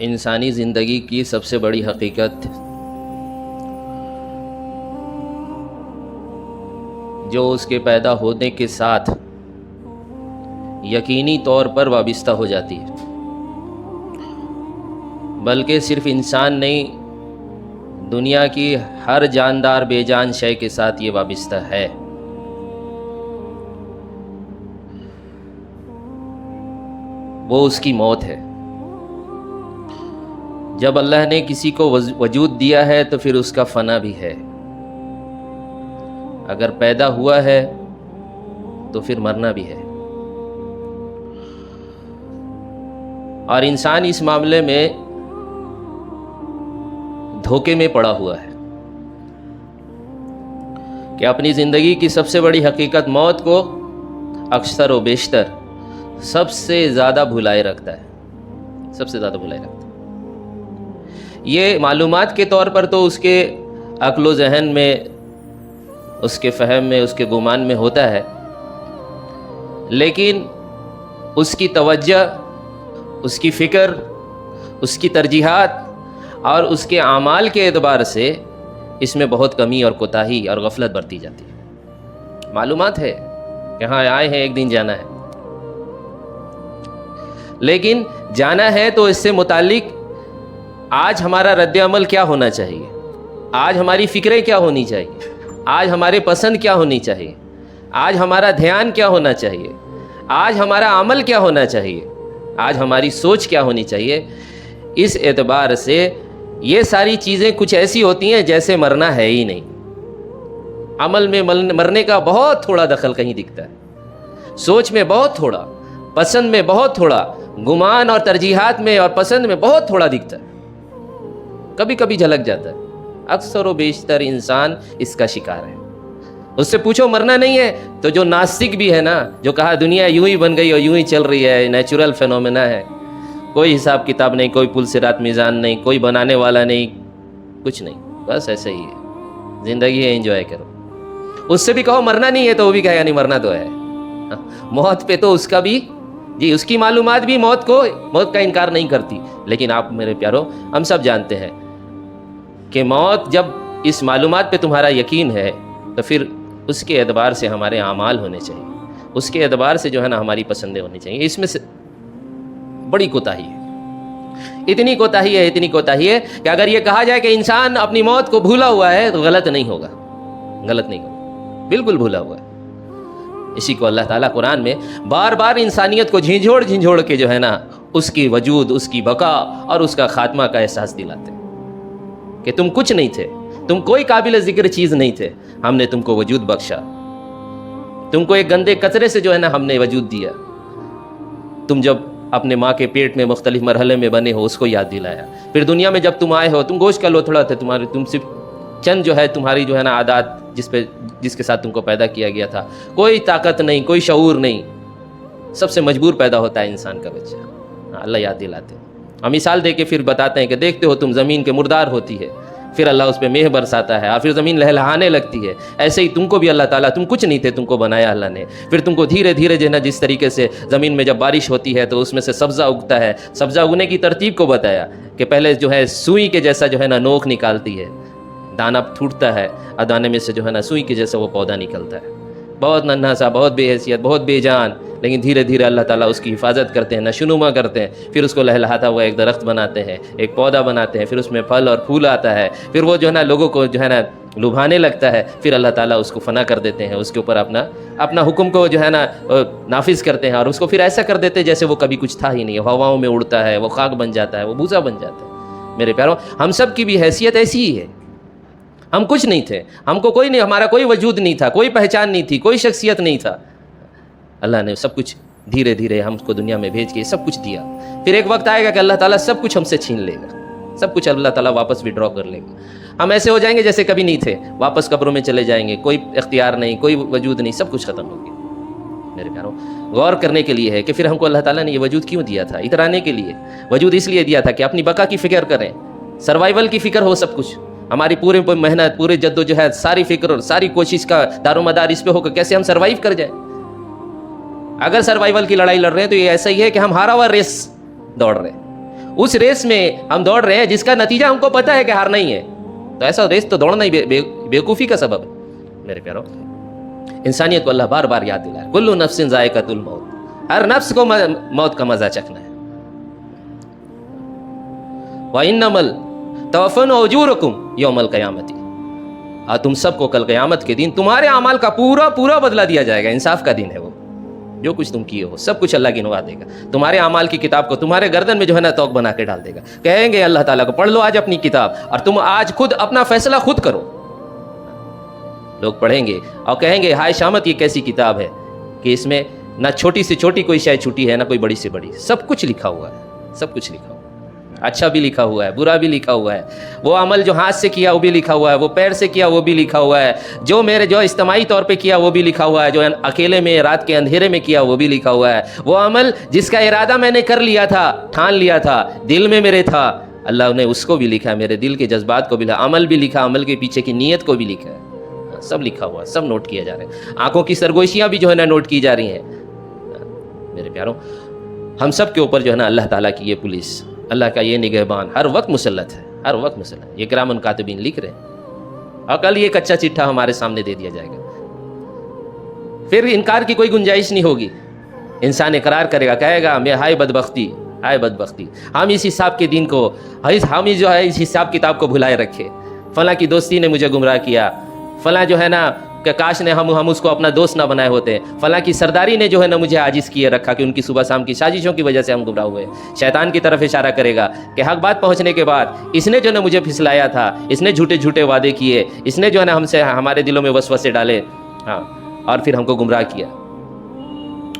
انسانی زندگی کی سب سے بڑی حقیقت جو اس کے پیدا ہونے کے ساتھ یقینی طور پر وابستہ ہو جاتی ہے، بلکہ صرف انسان نہیں، دنیا کی ہر جاندار بے جان شے کے ساتھ یہ وابستہ ہے۔ وہ اس کی موت ہے۔ جب اللہ نے کسی کو وجود دیا ہے تو پھر اس کا فنا بھی ہے۔ اگر پیدا ہوا ہے تو پھر مرنا بھی ہے۔ اور انسان اس معاملے میں دھوکے میں پڑا ہوا ہے کہ اپنی زندگی کی سب سے بڑی حقیقت موت کو اکثر و بیشتر سب سے زیادہ بھلائے رکھتا ہے، سب سے زیادہ بھلائے رکھتا ہے۔ یہ معلومات کے طور پر تو اس کے عقل و ذہن میں، اس کے فہم میں، اس کے گمان میں ہوتا ہے، لیکن اس کی توجہ، اس کی فکر، اس کی ترجیحات اور اس کے اعمال کے اعتبار سے اس میں بہت کمی اور کوتاہی اور غفلت برتی جاتی ہے۔ معلومات ہے کہ ہاں آئے ہیں، ایک دن جانا ہے، لیکن جانا ہے تو اس سے متعلق آج ہمارا رد عمل کیا ہونا چاہیے، آج ہماری فکریں کیا ہونی چاہیے، آج ہمارے پسند کیا ہونی چاہیے، آج ہمارا دھیان کیا ہونا چاہیے، آج ہمارا عمل کیا ہونا چاہیے، آج ہماری سوچ کیا ہونی چاہیے۔ اس اعتبار سے یہ ساری چیزیں کچھ ایسی ہوتی ہیں جیسے مرنا ہے ہی نہیں۔ عمل میں مرنے کا بہت تھوڑا دخل کہیں دکھتا ہے، سوچ میں بہت تھوڑا، پسند میں بہت تھوڑا، گمان اور ترجیحات میں اور پسند میں بہت تھوڑا دکھتا ہے، کبھی کبھی جھلک جاتا ہے۔ اکثر و بیشتر انسان اس کا شکار ہے۔ اس سے پوچھو مرنا نہیں ہے تو جو ناستک بھی ہے نا، جو کہا دنیا یوں ہی بن گئی اور یوں ہی چل رہی ہے، نیچرل فینومینا ہے، کوئی حساب کتاب نہیں، کوئی پل صراط میزان نہیں، کوئی بنانے والا نہیں، کچھ نہیں، بس ایسے ہی ہے، زندگی ہے، انجوائے کرو۔ اس سے بھی کہو مرنا نہیں ہے تو وہ بھی کہے گا نہیں مرنا تو ہے۔ موت پہ تو اس کا بھی جی، اس کی معلومات بھی موت کا انکار نہیں کرتی، لیکن آپ میرے پیارو ہم سب جانتے ہیں کہ موت، جب اس معلومات پہ تمہارا یقین ہے تو پھر اس کے اعتبار سے ہمارے اعمال ہونے چاہیے، اس کے اعتبار سے جو ہے نا ہماری پسندیں ہونی چاہیے۔ اس میں سے بڑی کوتاہی ہے، اتنی کوتاہی ہے کہ اگر یہ کہا جائے کہ انسان اپنی موت کو بھولا ہوا ہے تو غلط نہیں ہوگا، بالکل بھولا ہوا ہے۔ اسی کو اللہ تعالیٰ قرآن میں بار بار انسانیت کو جھنجھوڑ کے جو ہے نا اس کی وجود، اس کی بقا اور اس کا خاتمہ کا احساس دلاتے ہیں کہ تم کچھ نہیں تھے، تم کوئی قابل ذکر چیز نہیں تھے، ہم نے تم کو وجود بخشا، تم کو ایک گندے کچرے سے جو ہے نا ہم نے وجود دیا، تم جب اپنے ماں کے پیٹ میں مختلف مرحلے میں بنے ہو اس کو یاد دلایا، پھر دنیا میں جب تم آئے ہو تم گوشت کا لوتھڑا تھے، تم صرف چند جو ہے تمہاری جو ہے نا عادات جس کے ساتھ تم کو پیدا کیا گیا تھا، کوئی طاقت نہیں، کوئی شعور نہیں، سب سے مجبور پیدا ہوتا ہے انسان کا بچہ۔ اللہ یاد دلاتے ہیں، ہم مثال دے کے پھر بتاتے ہیں کہ دیکھتے ہو تم زمین کے مردار ہوتی ہے، پھر اللہ اس پہ مہ برساتا ہے اور پھر زمین لہلہانے لگتی ہے۔ ایسے ہی تم کو بھی اللہ تعالیٰ، تم کچھ نہیں تھے، تم کو بنایا اللہ نے، پھر تم کو دھیرے دھیرے جو ہے نا جس طریقے سے زمین میں جب بارش ہوتی ہے تو اس میں سے سبزہ اگتا ہے، سبزہ اگنے کی ترتیب کو بتایا کہ پہلے جو ہے سوئی کے جیسا جو ہے نا نوک نکالتی ہے، دانہ ٹوٹتا ہے اور دانے میں سے جو ہے نا سوئی کے جیسا وہ پودا نکلتا ہے، بہت ننھا سا، بہت بے حیثیت، بہت بے جان، لیکن دھیرے دھیرے اللہ تعالیٰ اس کی حفاظت کرتے ہیں، نشوونما کرتے ہیں، پھر اس کو لہلہاتا ہوا ایک درخت بناتے ہیں، ایک پودا بناتے ہیں، پھر اس میں پھل اور پھول آتا ہے، پھر وہ جو ہے نا لوگوں کو جو ہے نا لبھانے لگتا ہے، پھر اللہ تعالیٰ اس کو فنا کر دیتے ہیں، اس کے اوپر اپنا حکم کو جو ہے نا نافذ کرتے ہیں اور اس کو پھر ایسا کر دیتے ہیں جیسے وہ کبھی کچھ تھا ہی نہیں، ہواؤں میں اڑتا ہے، وہ خاک بن جاتا ہے، وہ بھوسا بن جاتا ہے۔ میرے پیاروں، ہم سب کی بھی حیثیت ایسی ہی ہے، ہم کچھ نہیں تھے، ہم کو کوئی نہیں، ہمارا کوئی وجود نہیں تھا، کوئی پہچان نہیں تھی، کوئی شخصیت نہیں تھا، اللہ نے سب کچھ دھیرے دھیرے ہم کو دنیا میں بھیج کے سب کچھ دیا۔ پھر ایک وقت آئے گا کہ اللہ تعالیٰ سب کچھ ہم سے چھین لے گا، سب کچھ اللہ تعالیٰ واپس وڈرا کر لے گا، ہم ایسے ہو جائیں گے جیسے کبھی نہیں تھے، واپس قبروں میں چلے جائیں گے، کوئی اختیار نہیں، کوئی وجود نہیں، سب کچھ ختم ہو گیا۔ میرے پیاروں، غور کرنے کے لیے ہے کہ پھر ہم کو اللہ تعالیٰ نے یہ وجود کیوں دیا تھا؟ اترانے کے لیے وجود اس لیے دیا تھا کہ اپنی بقا کی فکر کریں، سروائیول کی فکر ہو، سب کچھ ہماری پوری محنت، پورے جد و جہد، ساری فکر اور ساری کوشش کا دار و مدار اس پہ ہو کہ کیسے ہم سروائیو کر جائیں۔ اگر سروائیول کی لڑائی لڑ رہے ہیں تو یہ ایسا ہی ہے کہ ہم ہارا ہوا ریس دوڑ رہے ہیں، اس ریس میں ہم دوڑ رہے ہیں جس کا نتیجہ ہم کو پتہ ہے کہ ہارنا ہی ہے، تو ایسا ریس تو دوڑنا ہی بیوقوفی کا سبب ہے۔ میرے پیارو، انسانیت کو اللہ بار بار یاد دلا ہے، کل نفس ذائقۃ الموت، ہر نفس کو موت کا مزہ چکھنا ہے۔ وَإِنَّمَا الْتَوَفَّوْنَ أُجُورَكُمْ يَوْمَ الْقِيَامَةِ، اور تم سب کو کل قیامت کے دن تمہارے اعمال کا پورا بدلہ دیا جائے گا۔ انصاف کا دن ہے وہ، جو کچھ تم کیے ہو سب کچھ اللہ گنوا دے گا۔ تمہارے اعمال کی کتاب کو تمہارے گردن میں جو ہے نا توق بنا کے ڈال دے گا، کہیں گے اللہ تعالیٰ کو پڑھ لو آج اپنی کتاب، اور تم آج خود اپنا فیصلہ خود کرو۔ لوگ پڑھیں گے اور کہیں گے ہائے شامت، یہ کیسی کتاب ہے کہ اس میں نہ چھوٹی سے چھوٹی کوئی شے چھوٹی ہے، نہ کوئی بڑی سے بڑی، سب کچھ لکھا ہوا ہے، سب کچھ لکھا ہوا ہے، اچھا بھی لکھا ہوا ہے، برا بھی لکھا ہوا ہے، وہ عمل جو ہاتھ سے کیا وہ بھی لکھا ہوا ہے، وہ پیر سے کیا وہ بھی لکھا ہوا ہے، جو اجتماعی طور پہ کیا وہ بھی لکھا ہوا ہے، جو اکیلے میں رات کے اندھیرے میں کیا وہ بھی لکھا ہوا ہے، وہ عمل جس کا ارادہ میں نے کر لیا تھا، ٹھان لیا تھا، دل میں میرے تھا، اللہ نے اس کو بھی لکھا ہے، میرے دل کے جذبات کو بھی لکھا، عمل بھی لکھا، عمل کے پیچھے کی نیت کو بھی لکھا ہے، سب لکھا ہوا ہے، سب نوٹ کیا جا رہا ہے۔ آنکھوں کی سرگوشیاں بھی جو ہے نا نوٹ کی جا رہی ہیں۔ میرے پیاروں، ہم سب کے اوپر جو ہے نا اللہ تعالیٰ کی یہ پولیس، اللہ کا یہ نگہبان ہر وقت مسلط ہے، ہر وقت مسلط ہے۔ یہ کرام کاتبین لکھ رہے ہیں، اور کل یہ کچا چٹھا ہمارے سامنے دے دیا جائے گا، پھر انکار کی کوئی گنجائش نہیں ہوگی۔ انسان اقرار کرے گا، کہے گا میں ہائے بدبختی، ہائے بدبختی، ہم اس حساب کے دن کو، ہم جو ہے اس حساب کتاب کو بھلائے رکھے، فلاں کی دوستی نے مجھے گمراہ کیا، فلاں جو ہے نا کہ کاش نے ہم اس کو اپنا دوست نہ بنائے ہوتے، فلاں کی سرداری نے جو ہے نا مجھے عاجز کیے رکھا کہ ان کی صبح شام کی سازشوں کی وجہ سے ہم گمراہ ہوئے۔ شیطان کی طرف اشارہ کرے گا کہ حق بات پہنچنے کے بعد اس نے جو ہے نا مجھے پھسلایا تھا، اس نے جھوٹے وعدے کیے، اس نے جو ہے نا ہم سے ہمارے دلوں میں وسوسے ڈالے، ہاں، اور پھر ہم کو گمراہ کیا،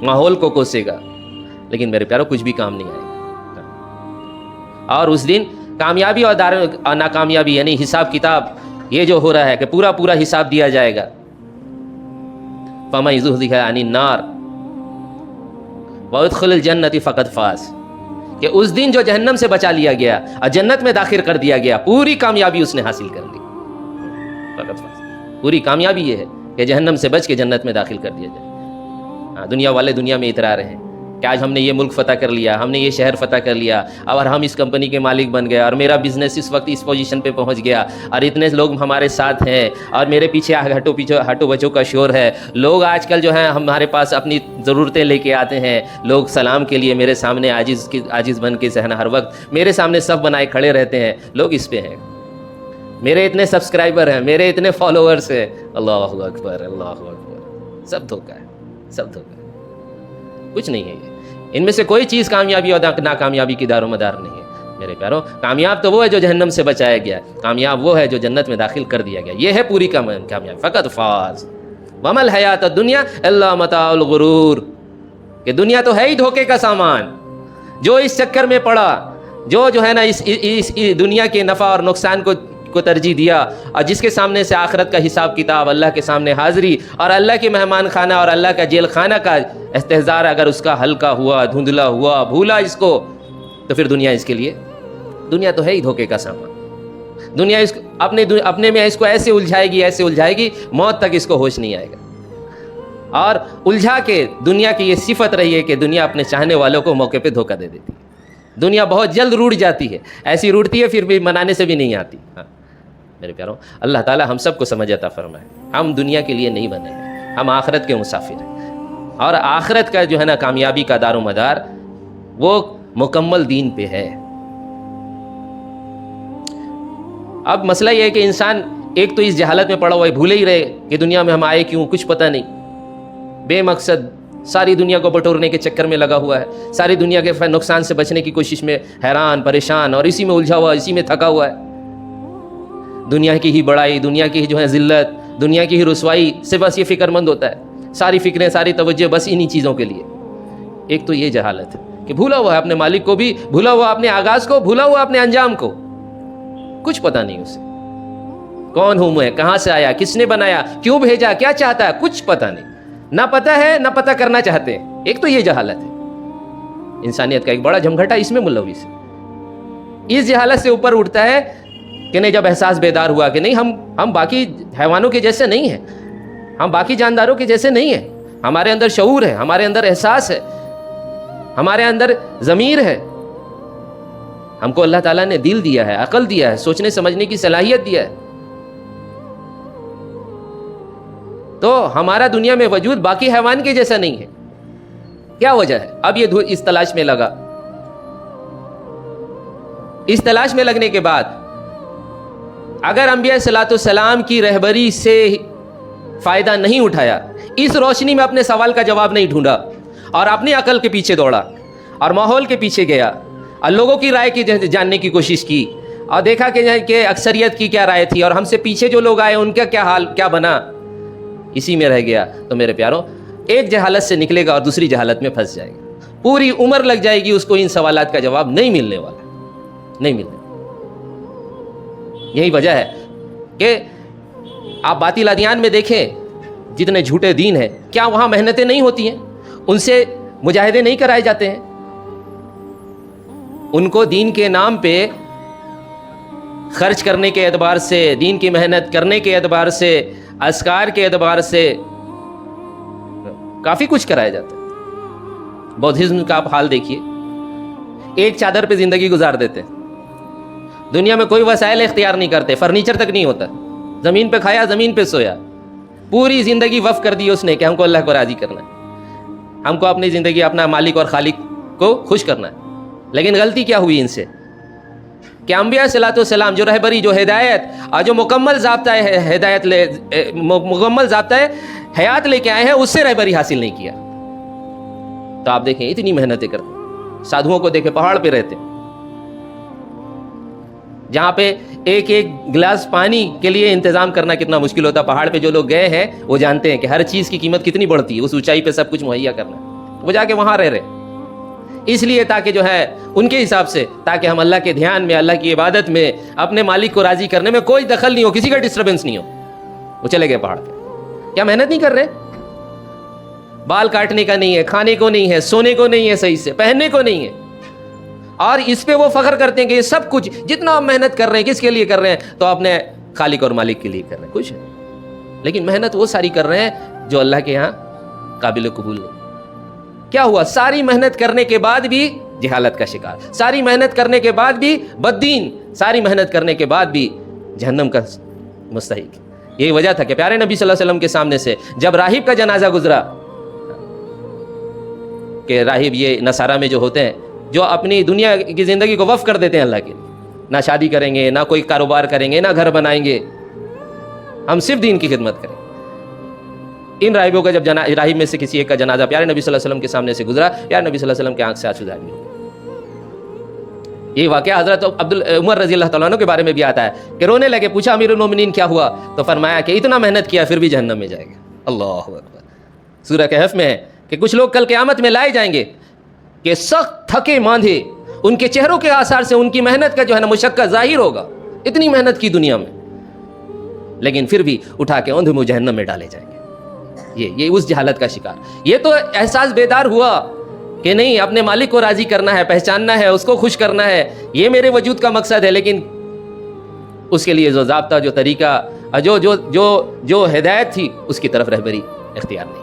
ماحول کو کوسے گا، لیکن میرے پیاروں کچھ بھی کام نہیں آئے گا۔ اور اس دن کامیابی اور ناکامیابی یعنی حساب کتاب یہ جو ہو رہا ہے کہ پورا حساب دیا جائے گا۔ فَمَن زُحْزِحَ عَنِ النَّارِ وَأُدْخِلَ الْجَنَّةَ فَقَدْ فَازَ، کہ اس دن جو جہنم سے بچا لیا گیا اور جنت میں داخل کر دیا گیا، پوری کامیابی اس نے حاصل کر لی، فقط فاز۔ پوری کامیابی یہ ہے کہ جہنم سے بچ کے جنت میں داخل کر دیا جائے۔ دنیا والے دنیا میں اترا رہے ہیں کہ آج ہم نے یہ ملک فتح کر لیا، ہم نے یہ شہر فتح کر لیا، اور ہم اس کمپنی کے مالک بن گئے، اور میرا بزنس اس وقت اس پوزیشن پہ پہنچ گیا، اور اتنے لوگ ہمارے ساتھ ہیں، اور میرے پیچھے ہٹو بچوں کا شور ہے۔ لوگ آج کل جو ہے ہمارے پاس اپنی ضرورتیں لے کے آتے ہیں، لوگ سلام کے لیے میرے سامنے عاجز بن کے ذہن ہر وقت میرے سامنے سب بنائے کھڑے رہتے ہیں، لوگ اس پہ ہیں، میرے اتنے سبسکرائبر ہیں، میرے اتنے فالوورس ہیں، اللہ اکبر اللہ اکبر، سب دھوکہ ہے، سب دھوکہ ہے، کچھ نہیں ہے یہ، ان میں سے کوئی چیز کامیابی اور ناکامیابی کی دار و مدار نہیں ہے۔ میرے پیاروں، کامیاب تو وہ ہے جو جہنم سے بچایا گیا، کامیاب وہ ہے جو جنت میں داخل کر دیا گیا، یہ ہے پوری کامیابی۔ فقط فاز وما الحیات الدنیا الا متاع الغرور، کہ دنیا تو ہے ہی دھوکے کا سامان، جو اس چکر میں پڑا، جو ہے نا اس دنیا کے نفع اور نقصان کو ترجیح دیا، اور جس کے سامنے سے آخرت کا حساب کتاب، اللہ کے سامنے حاضری اور اللہ کے مہمان خانہ اور اللہ کا جیل خانہ کا استحضار اگر اس کا ہلکا ہوا، دھندلا ہوا، بھولا اس کو، تو پھر دنیا اس کے لیے، دنیا تو ہے ہی دھوکے کا سامان۔ دنیا اس اپنے میں اس کو ایسے الجھائے گی موت تک اس کو ہوش نہیں آئے گا۔ اور الجھا کے دنیا کی یہ صفت رہی ہے کہ دنیا اپنے چاہنے والوں کو موقع پہ دھوکہ دے دیتی ہے، دنیا بہت جلد روٹ جاتی ہے، ایسی روٹتی ہے پھر بھی منانے سے بھی نہیں آتی۔ ہاں میرے پیاروں، اللہ تعالیٰ ہم سب کو سمجھ عطا فرمائے، ہم دنیا کے لیے نہیں بنے ہیں، ہم آخرت کے مسافر ہیں، اور آخرت کا جو ہے نا کامیابی کا دار و مدار وہ مکمل دین پہ ہے۔ اب مسئلہ یہ ہے کہ انسان ایک تو اس جہالت میں پڑا ہوا ہے، بھولے ہی رہے کہ دنیا میں ہم آئے کیوں، کچھ پتہ نہیں، بے مقصد ساری دنیا کو بٹورنے کے چکر میں لگا ہوا ہے، ساری دنیا کے نقصان سے بچنے کی کوشش میں حیران پریشان اور اسی میں الجھا ہوا، اسی میں تھکا ہوا ہے۔ دنیا کی ہی بڑائی، دنیا کی ہی جو ہے ذلت، دنیا کی ہی رسوائی سے بس یہ فکر مند ہوتا ہے، ساری فکریں، ساری توجہ بس انہی چیزوں کے لیے۔ ایک تو یہ جہالت ہے کہ بھولا ہوا ہے اپنے مالک کو بھی، بھولا ہوا اپنے آغاز کو، بھولا ہوا اپنے انجام کو، کچھ پتہ نہیں اسے، کون ہوں میں، کہاں سے آیا، کس نے بنایا، کیوں بھیجا، کیا چاہتا ہے، کچھ پتہ نہیں، نہ پتہ ہے نہ پتہ کرنا چاہتے ہیں۔ ایک تو یہ جہالت ہے، انسانیت کا ایک بڑا جھمگھٹا اس میں ملوث ہے۔ اس جہالت سے اوپر اٹھتا ہے کہ نہیں، جب احساس بیدار ہوا کہ نہیں، ہم باقی حیوانوں کے جیسے نہیں ہیں، ہم باقی جانداروں کے جیسے نہیں ہیں، ہمارے اندر شعور ہے، ہمارے اندر احساس ہے، ہمارے اندر ضمیر ہے، ہم کو اللہ تعالیٰ نے دل دیا ہے، عقل دیا ہے، سوچنے سمجھنے کی صلاحیت دیا ہے. تو ہمارا دنیا میں وجود باقی حیوان کے جیسا نہیں ہے. کیا وجہ ہے؟ اب یہ اس تلاش میں لگا. اس تلاش میں لگنے کے بعد اگر انبیاء صلاۃ والسلام کی رہبری سے فائدہ نہیں اٹھایا، اس روشنی میں اپنے سوال کا جواب نہیں ڈھونڈا اور اپنی عقل کے پیچھے دوڑا اور ماحول کے پیچھے گیا اور لوگوں کی رائے کی جاننے کی کوشش کی اور دیکھا کہ اکثریت کی کیا رائے تھی اور ہم سے پیچھے جو لوگ آئے ان کا کیا حال کیا بنا، اسی میں رہ گیا، تو میرے پیاروں ایک جہالت سے نکلے گا اور دوسری جہالت میں پھنس جائے گا. پوری عمر لگ جائے گی اس کو ان سوالات کا جواب نہیں ملنے والا، نہیں ملنے. یہی وجہ ہے کہ آپ باطل ادیان میں دیکھیں، جتنے جھوٹے دین ہیں، کیا وہاں محنتیں نہیں ہوتی ہیں؟ ان سے مجاہدے نہیں کرائے جاتے ہیں؟ ان کو دین کے نام پہ خرچ کرنے کے اعتبار سے، دین کی محنت کرنے کے اعتبار سے، اذکار کے اعتبار سے کافی کچھ کرایا جاتا ہے. بودھزم کا آپ حال دیکھیے، ایک چادر پہ زندگی گزار دیتے ہیں، دنیا میں کوئی وسائل اختیار نہیں کرتے، فرنیچر تک نہیں ہوتا، زمین پہ کھایا زمین پہ سویا، پوری زندگی وقف کر دی اس نے کہ ہم کو اللہ کو راضی کرنا ہے، ہم کو اپنی زندگی اپنا مالک اور خالق کو خوش کرنا ہے. لیکن غلطی کیا ہوئی ان سے کہ انبیاء صلاۃ والسلام جو رہبری، جو ہدایت اور جو مکمل ضابطہ حیات لے کے آئے ہیں، اس سے رہبری حاصل نہیں کیا. تو آپ دیکھیں اتنی محنتیں کرتے، سادھوؤں کو دیکھیں پہاڑ پہ رہتے، جہاں پہ ایک ایک گلاس پانی کے لیے انتظام کرنا کتنا مشکل ہوتا. پہاڑ پہ جو لوگ گئے ہیں وہ جانتے ہیں کہ ہر چیز کی قیمت کتنی بڑھتی ہے، اس اونچائی پہ سب کچھ مہیا کرنا. وہ جا کے وہاں رہ رہے اس لیے تاکہ جو ہے ان کے حساب سے، تاکہ ہم اللہ کے دھیان میں، اللہ کی عبادت میں، اپنے مالک کو راضی کرنے میں کوئی دخل نہیں ہو، کسی کا ڈسٹربنس نہیں ہو. وہ چلے گئے پہاڑ پہ. کیا محنت نہیں کر رہے؟ بال کاٹنے کا نہیں ہے، کھانے کو نہیں ہے، سونے کو نہیں ہے، صحیح سے پہننے کو نہیں ہے، اور اس پہ وہ فخر کرتے ہیں کہ یہ سب کچھ جتنا محنت کر رہے ہیں کس کے لیے کر رہے ہیں؟ تو اپنے خالق اور مالک کے لیے کر رہے ہیں. کچھ لیکن محنت وہ ساری کر رہے ہیں جو اللہ کے یہاں قابل قبول نہیں. کیا ہوا؟ ساری محنت کرنے کے بعد بھی جہالت کا شکار، ساری محنت کرنے کے بعد بھی بددین، ساری محنت کرنے کے بعد بھی جہنم کا مستحق. یہی وجہ تھا کہ پیارے نبی صلی اللہ علیہ وسلم کے سامنے سے جب راہب کا جنازہ گزرا، کہ راہب یہ نصارہ میں جو ہوتے ہیں جو اپنی دنیا کی زندگی کو وقف کر دیتے ہیں اللہ کے لیے، نہ شادی کریں گے، نہ کوئی کاروبار کریں گے، نہ گھر بنائیں گے، ہم صرف دین کی خدمت کریں. ان راہبوں کا جب راہب میں سے کسی ایک کا جنازہ پیارے نبی صلی اللہ علیہ وسلم کے سامنے سے گزرا، پیارے نبی صلی اللہ علیہ وسلم کے آنکھ سے آنسو جاری ہو گئے. یہ واقعہ حضرت عمر رضی اللہ تعالیٰ عنہ کے بارے میں بھی آتا ہے کہ رونے لگے. پوچھا امیر المومنین کیا ہوا؟ تو فرمایا کہ اتنا محنت کیا پھر بھی جہنم میں جائے گا. اللہ اکبر. سورہ کہف میں ہے کہ کچھ لوگ کل قیامت میں لائے جائیں گے کہ سخت تھکے ماندھے، ان کے چہروں کے آثار سے ان کی محنت کا جو ہے نا مشقت ظاہر ہوگا، اتنی محنت کی دنیا میں، لیکن پھر بھی اٹھا کے اوندھ میں جہنم میں ڈالے جائیں گے. یہ اس جہالت کا شکار. یہ تو احساس بیدار ہوا کہ نہیں، اپنے مالک کو راضی کرنا ہے، پہچاننا ہے، اس کو خوش کرنا ہے، یہ میرے وجود کا مقصد ہے. لیکن اس کے لیے جو ضابطہ، جو طریقہ، جو ہدایت تھی، اس کی طرف رہبری اختیار نہیں.